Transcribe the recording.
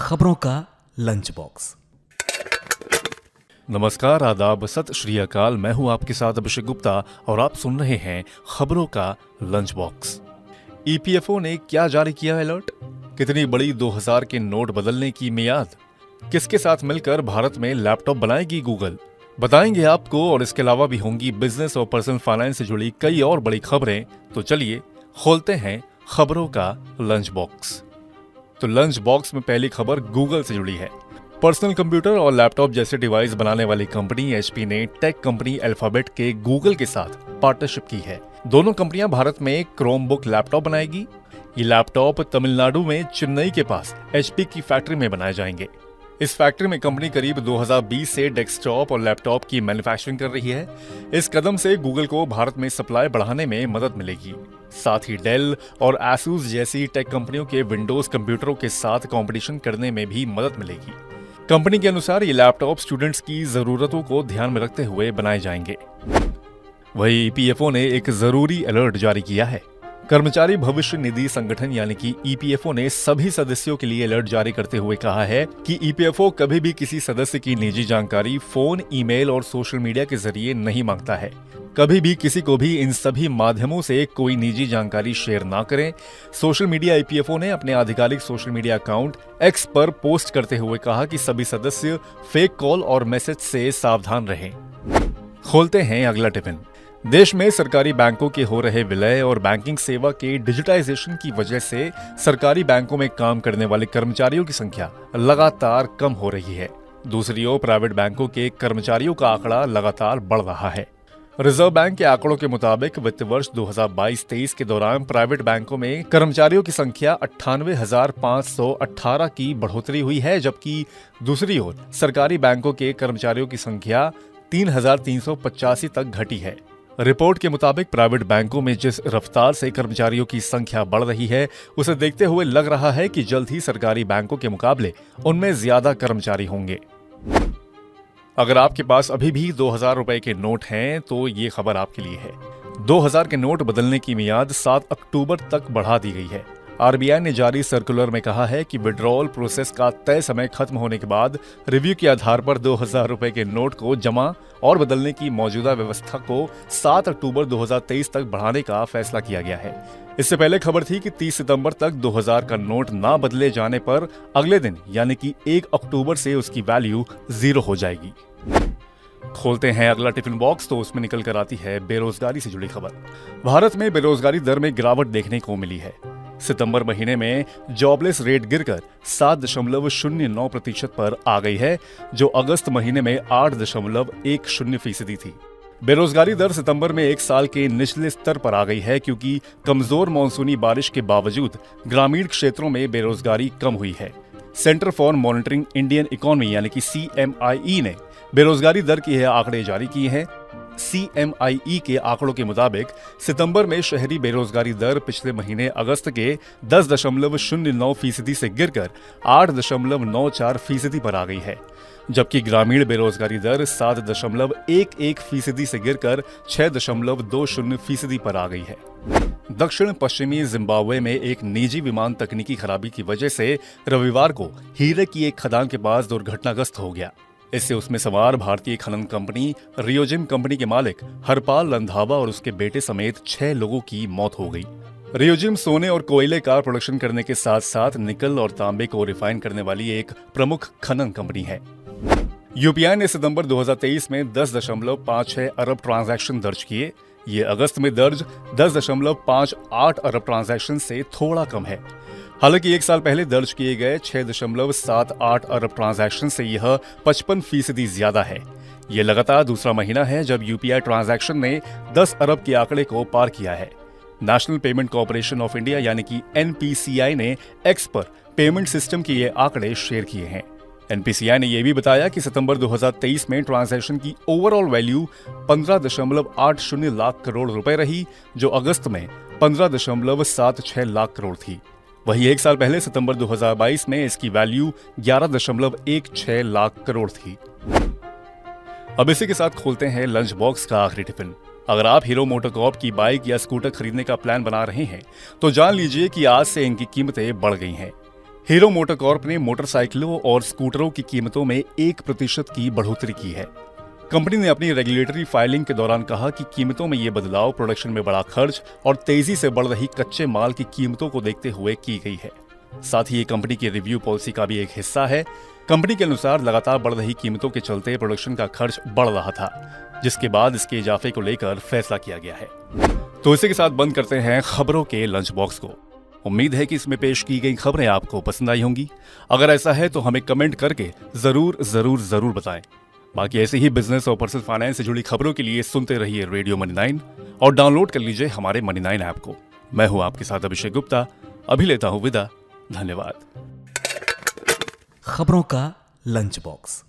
खबरों का lunch box. नमस्कार, आदाब, सत श्री अकाल। मैं हूं आपके साथ अभिषेक गुप्ता और आप सुन रहे हैं खबरों का लंच बॉक्स। ईपीएफओ ने क्या जारी किया अलर्ट? कितनी बड़ी 2000 के नोट बदलने की मियाद? किसके साथ मिलकर भारत में लैपटॉप बनाएगी गूगल? बताएंगे आपको, और इसके अलावा भी होंगी बिजनेस और पर्सनल फाइनेंस से जुड़ी कई और बड़ी खबरें। तो चलिए खोलते हैं खबरों का लंच बॉक्स। तो लंच बॉक्स में पहली खबर गूगल से जुड़ी है। पर्सनल कंप्यूटर और लैपटॉप जैसे डिवाइस बनाने वाली कंपनी एचपी ने टेक कंपनी अल्फाबेट के गूगल के साथ पार्टनरशिप की है। दोनों कंपनियां भारत में क्रोमबुक लैपटॉप बनाएगी। ये लैपटॉप तमिलनाडु में चेन्नई के पास एचपी की फैक्ट्री में बनाए जाएंगे। इस फैक्ट्री में कंपनी करीब 2020 से डेस्कटॉप और लैपटॉप की मैन्युफैक्चरिंग कर रही है। इस कदम से गूगल को भारत में सप्लाई बढ़ाने में मदद मिलेगी। साथ ही डेल और एसूस जैसी टेक कंपनियों के विंडोज कंप्यूटरों के साथ कंपटीशन करने में भी मदद मिलेगी। कंपनी के अनुसार ये लैपटॉप स्टूडेंट्स की जरूरतों को ध्यान में रखते हुए बनाए जाएंगे। वहीं ईपीएफओ ने एक जरूरी अलर्ट जारी किया है। कर्मचारी भविष्य निधि संगठन यानी कि ईपीएफओ ने सभी सदस्यों के लिए अलर्ट जारी करते हुए कहा है कि ईपीएफओ कभी भी किसी सदस्य की निजी जानकारी फोन, ईमेल और सोशल मीडिया के जरिए नहीं मांगता है। कभी भी किसी को भी इन सभी माध्यमों से कोई निजी जानकारी शेयर ना करें। सोशल मीडिया ईपीएफओ ने अपने आधिकारिक सोशल मीडिया अकाउंट एक्स पर पोस्ट करते हुए कहा कि सभी सदस्य फेक कॉल और मैसेज से सावधान रहें। खोलते हैं अगला टिफिन। देश में सरकारी बैंकों के हो रहे विलय और बैंकिंग सेवा के डिजिटाइजेशन की वजह से सरकारी बैंकों में काम करने वाले कर्मचारियों की संख्या लगातार कम हो रही है। दूसरी ओर प्राइवेट बैंकों के कर्मचारियों का आंकड़ा लगातार बढ़ रहा है। रिजर्व बैंक के आंकड़ों के मुताबिक वित्त वर्ष 2022-23 के दौरान प्राइवेट बैंकों में कर्मचारियों की संख्या 98,518 की बढ़ोतरी हुई है, जबकि दूसरी ओर सरकारी बैंकों के कर्मचारियों की संख्या 3,385 तक घटी है। रिपोर्ट के मुताबिक प्राइवेट बैंकों में जिस रफ्तार से कर्मचारियों की संख्या बढ़ रही है, उसे देखते हुए लग रहा है कि जल्द ही सरकारी बैंकों के मुकाबले उनमें ज्यादा कर्मचारी होंगे। अगर आपके पास अभी भी 2000 रुपए के नोट हैं तो ये खबर आपके लिए है। 2000 के नोट बदलने की मियाद 7 अक्टूबर तक बढ़ा दी गई है। आरबीआई ने जारी सर्कुलर में कहा है कि विड्रॉल प्रोसेस का तय समय खत्म होने के बाद रिव्यू के आधार पर 2000 रुपए के नोट को जमा और बदलने की मौजूदा व्यवस्था को 7 अक्टूबर 2023 तक बढ़ाने का फैसला किया गया है। इससे पहले खबर थी कि 30 सितंबर तक 2000 का नोट ना बदले जाने पर अगले दिन यानी कि 1 अक्टूबर से उसकी वैल्यू 0 हो जाएगी। खोलते हैं अगला टिफिन बॉक्स, तो उसमें निकल कर आती है बेरोजगारी से जुड़ी खबर। भारत में बेरोजगारी दर में गिरावट देखने को मिली है। सितंबर महीने में जॉबलेस रेट गिरकर 7.09% पर आ गई है, जो अगस्त महीने में 8.10% थी। बेरोजगारी दर सितंबर में एक साल के निचले स्तर पर आ गई है, क्योंकि कमजोर मानसूनी बारिश के बावजूद ग्रामीण क्षेत्रों में बेरोजगारी कम हुई है। Centre for monitoring Indian economy यानी कि CMIE ने बेरोजगारी दर के आंकड़े जारी किए हैं। CMIE के आंकड़ों के मुताबिक सितंबर में शहरी बेरोजगारी दर पिछले महीने अगस्त के 10.09% से गिरकर 8.94% पर आ गई है, जबकि ग्रामीण बेरोजगारी दर 7.11% से गिरकर 6.20% पर आ गई है। दक्षिण पश्चिमी जिम्बाब्वे में एक निजी विमान तकनीकी खराबी की वजह से रविवार को हीरे की एक खदान के पास दुर्घटनाग्रस्त हो गया। इससे उसमें सवार भारतीय खनन कंपनी रियोजिम कंपनी के मालिक हरपाल रंधावा और उसके बेटे समेत 6 लोगों की मौत हो गई। रियोजिम सोने और कोयले का प्रोडक्शन करने के साथ साथ निकल और तांबे को रिफाइन करने वाली एक प्रमुख खनन कंपनी है। यूपीआई ने सितंबर 2023 में 10.56 अरब ट्रांजैक्शन दर्ज किए। ये अगस्त में दर्ज 10.58 अरब ट्रांजैक्शन से थोड़ा कम है। हालांकि एक साल पहले दर्ज किए गए 6.78 अरब ट्रांजैक्शन से यह 55% ज्यादा है। यह लगातार दूसरा महीना है जब यूपीआई ट्रांजैक्शन ने 10 अरब के आंकड़े को पार किया है। National payment corporation of India यानी कि NPCI ने एक्स पर पेमेंट सिस्टम के ये आंकड़े शेयर किए हैं। NPCI ने यह भी बताया कि सितंबर 2023 में ट्रांजैक्शन की ओवरऑल वैल्यू 15.80 लाख करोड़ रुपए रही, जो अगस्त में 15.76 लाख करोड़ थी। वहीं एक साल पहले सितंबर 2022 में इसकी वैल्यू 11.16 लाख करोड़ थी। अब इसी के साथ खोलते हैं लंच बॉक्स का आखिरी टिफिन। अगर आप हीरो मोटोकॉर्प की बाइक या स्कूटर खरीदने का प्लान बना रहे हैं तो जान लीजिए कि आज से इनकी कीमतें बढ़ गई हैं। हीरो मोटोकॉर्प ने मोटरसाइकिलों और स्कूटरों की कीमतों में 1% की बढ़ोतरी की है। कंपनी ने अपनी रेगुलेटरी फाइलिंग के दौरान कहा कि कीमतों में ये बदलाव प्रोडक्शन में बड़ा खर्च और तेजी से बढ़ रही कच्चे माल की कीमतों को देखते हुए की गई है। साथ ही ये कंपनी की रिव्यू पॉलिसी का भी एक हिस्सा है। कंपनी के अनुसार लगातार बढ़ रही कीमतों के चलते प्रोडक्शन का खर्च बढ़ रहा था, जिसके बाद इसके इजाफे को लेकर फैसला किया गया है। तो इसी के साथ बंद करते हैं खबरों के लंच बॉक्स को। उम्मीद है कि इसमें पेश की गई खबरें आपको पसंद आई होंगी। अगर ऐसा है तो हमें कमेंट करके जरूर जरूर जरूर बताएं। बाकी ऐसे ही बिजनेस और पर्सनल फाइनेंस से जुड़ी खबरों के लिए सुनते रहिए रेडियो मनी 9 और डाउनलोड कर लीजिए हमारे मनी 9 ऐप को। मैं हूं आपके साथ अभिषेक गुप्ता। अभी लेता हूं विदा। धन्यवाद। खबरों का लंच बॉक्स।